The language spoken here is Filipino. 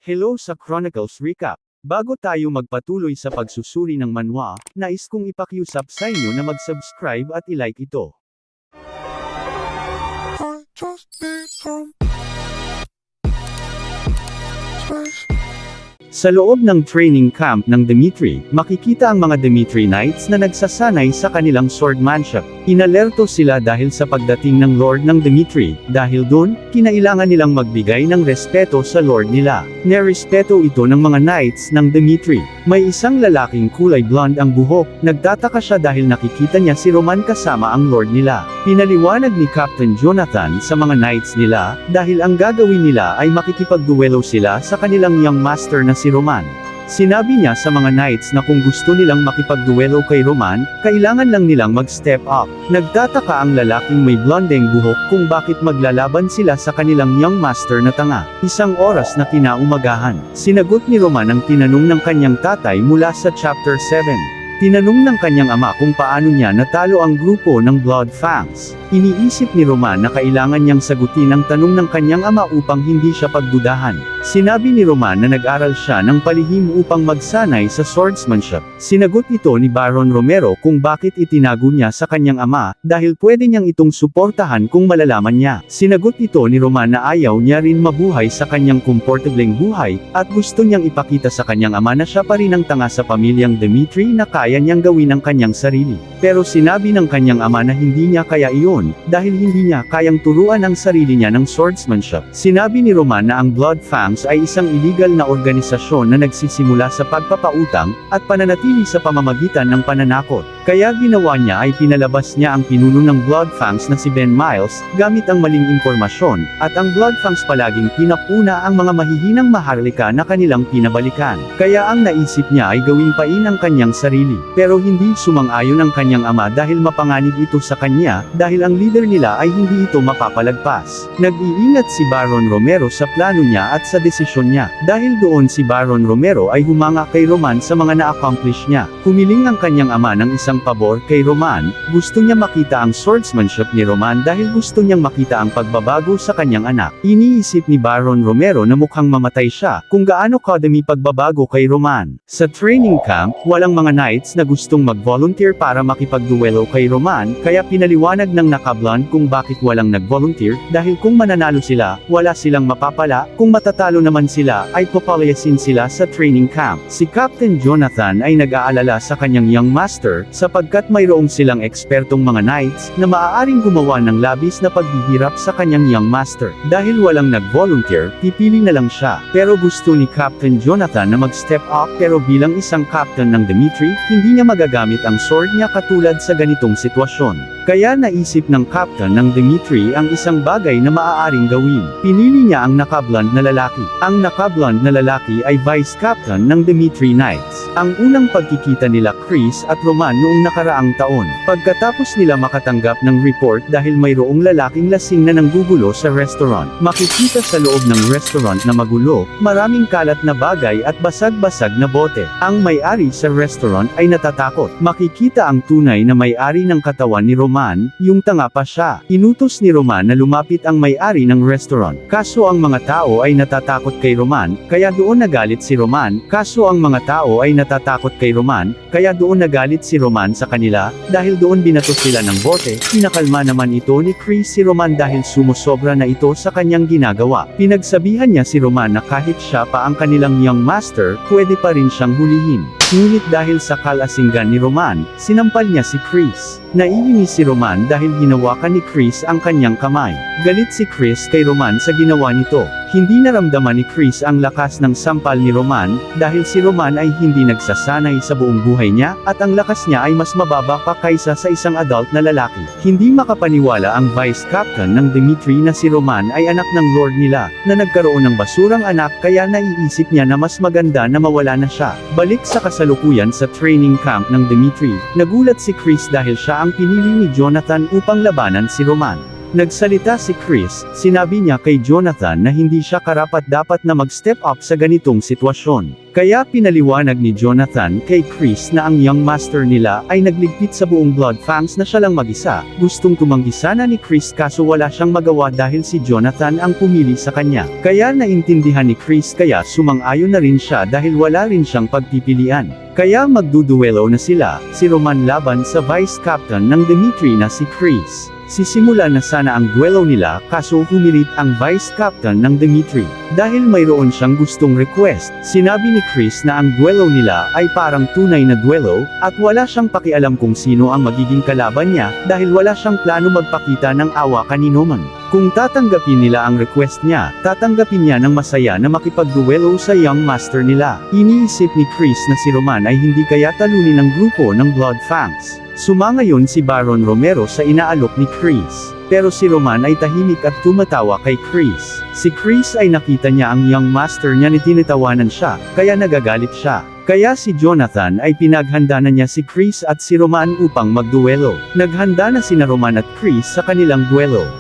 Hello sa Chronicles Recap. Bago tayo magpatuloy sa pagsusuri ng manhwa, nais kong ipakiusap sa inyo na mag-subscribe at i-like ito. Sa loob ng training camp ng Dimitri, makikita ang mga Dimitri Knights na nagsasanay sa kanilang swordmanship. Inalerto sila dahil sa pagdating ng Lord ng Dimitri, dahil doon, kinailangan nilang magbigay ng respeto sa Lord nila. Nerespeto ito ng mga Knights ng Dimitri. May isang lalaking kulay blonde ang buhok, nagtataka siya dahil nakikita niya si Roman kasama ang Lord nila. Pinaliwanag ni Captain Jonathan sa mga Knights nila, dahil ang gagawin nila ay makikipagduelo sila sa kanilang young master na si Roman. Sinabi niya sa mga Knights na kung gusto nilang makipagduelo kay Roman, kailangan lang nilang mag-step up. Nagtataka ang lalaking may blondeng buhok kung bakit maglalaban sila sa kanilang young master na tanga. Isang oras na kinaumagahan, sinagot ni Roman ang tinanong ng kanyang tatay mula sa chapter 7. Tinanong ng kanyang ama kung paano niya natalo ang grupo ng Blood Fangs. Iniisip ni Roman na kailangan niyang sagutin ang tanong ng kanyang ama upang hindi siya pagdudahan. Sinabi ni Roman na nag-aral siya ng palihim upang magsanay sa swordsmanship. Sinagot ito ni Baron Romero kung bakit itinago niya sa kanyang ama, dahil pwede niyang itong suportahan kung malalaman niya. Sinagot ito ni Roman na ayaw niya rin mabuhay sa kanyang komportableng buhay, at gusto niyang ipakita sa kanyang ama na siya pa rin ang tanga sa pamilyang Dimitri na kaya niyang gawin ang kanyang sarili. Pero sinabi ng kanyang ama na hindi niya kaya iyon, dahil hindi niya kayang turuan ang sarili niya ng swordsmanship. Sinabi ni Roman na ang Blood Fangs ay isang illegal na organisasyon na nagsisimula sa pagpapautang, at pananatili sa pamamagitan ng pananakot. Kaya ginawa niya ay pinalabas niya ang pinuno ng Blood Fangs na si Ben Miles, gamit ang maling impormasyon, at ang Blood Fangs palaging pinapuna ang mga mahihinang maharlika na kanilang pinabalikan. Kaya ang naisip niya ay gawing pain ang kanyang sarili. Pero hindi sumang-ayon ang kanyang ama dahil mapanganib ito sa kanya, dahil ang leader nila ay hindi ito mapapalagpas. Nag-iingat si Baron Romero sa plano niya at sa desisyon niya. Dahil doon si Baron Romero ay humanga kay Roman sa mga na-accomplish niya. Humiling ang kanyang ama ng isang pabor kay Roman, gusto niya makita ang swordsmanship ni Roman dahil gusto niyang makita ang pagbabago sa kanyang anak. Iniisip ni Baron Romero na mukhang mamatay siya kung gaano kadami pagbabago kay Roman. Sa training camp, walang mga Knights na gustong mag-volunteer para makipagduelo kay Roman, kaya pinaliwanag ng nakablonde kung bakit walang nag-volunteer, dahil kung mananalo sila, wala silang mapapala, kung matatalo naman sila, ay papalayasin sila sa training camp. Si Captain Jonathan ay nag-aalala sa kanyang young master, sapagkat mayroong silang ekspertong mga Knights, na maaaring gumawa ng labis na paghihirap sa kanyang young master. Dahil walang nag-volunteer, pipili na lang siya. Pero gusto ni Captain Jonathan na mag-step up, pero bilang isang captain ng Dimitri, hindi niya magagamit ang sword niya katulad sa ganitong sitwasyon. Kaya naisip ng captain ng Dimitri ang isang bagay na maaaring gawin. Pinili niya ang nakablonde na lalaki. Ang nakablonde na lalaki ay vice captain ng Dimitri Knights. Ang unang pagkikita nila Chris at Roman noong nakaraang taon. Pagkatapos nila makatanggap ng report dahil mayroong lalaking lasing na nanggugulo sa restaurant. Makikita sa loob ng restaurant na magulo, maraming kalat na bagay at basag-basag na bote. Ang may-ari sa restaurant ay natatakot. Makikita ang tunay na may-ari ng katawan ni Roman, yung tanga pa siya. Inutos ni Roman na lumapit ang may-ari ng restaurant. Kaso ang mga tao ay natatakot kay Roman, kaya doon nagalit si Roman. Kaya doon nagalit si Roman sa kanila, dahil doon binato sila ng bote. Pinakalma naman ito ni Chris si Roman dahil sumusobra na ito sa kanyang ginagawa. Pinagsabihan niya si Roman na kahit siya pa ang kanilang young master, pwede pa rin siyang hulihin. Ngunit dahil sa kalasinggan ni Roman, sinampal niya si Chris. Naiinis si Roman dahil hinawakan ni Chris ang kanyang kamay. Galit si Chris kay Roman sa ginawa nito. Hindi naramdaman ni Chris ang lakas ng sampal ni Roman, dahil si Roman ay hindi nagsasanay sa buong buhay niya, at ang lakas niya ay mas mababa pa kaysa sa isang adult na lalaki. Hindi makapaniwala ang vice captain ng Dimitri na si Roman ay anak ng lord nila, na nagkaroon ng basurang anak, kaya naiisip niya na mas maganda na mawala na siya. Balik sa kasalukuyan sa training camp ng Dimitri, nagulat si Chris dahil siya ang pinili ni Jonathan upang labanan si Roman. Nagsalita si Chris, sinabi niya kay Jonathan na hindi siya karapat-dapat na mag-step up sa ganitong sitwasyon. Kaya pinaliwanag ni Jonathan kay Chris na ang young master nila ay nagligpit sa buong Blood Fangs na siya lang mag-isa. Gustong tumanggi sana ni Chris kaso wala siyang magawa dahil si Jonathan ang pumili sa kanya. Kaya naintindihan ni Chris kaya sumang-ayon na rin siya dahil wala rin siyang pagpipilian. Kaya magduduelo na sila, si Roman laban sa vice captain ng Dimitri na si Chris. Sisimula na sana ang duelo nila kaso humirit ang vice captain ng Dimitri. Dahil mayroon siyang gustong request, sinabi ni Chris na ang duelo nila ay parang tunay na duelo, at wala siyang pakialam kung sino ang magiging kalaban niya, dahil wala siyang plano magpakita ng awa kanino man. Kung tatanggapin nila ang request niya, tatanggapin niya ng masaya na makipagduelo sa young master nila. Iniisip ni Chris na si Roman ay hindi kaya talunin ng grupo ng Blood Fangs. Sumangayon si Baron Romero sa inaalok ni Chris. Pero si Roman ay tahimik at tumatawa kay Chris. Si Chris ay nakita niya ang young master niya ni tinitawanan siya, kaya nagagalit siya. Kaya si Jonathan ay pinaghanda na niya si Chris at si Roman upang magduelo. Naghanda na sina Roman at Chris sa kanilang duelo.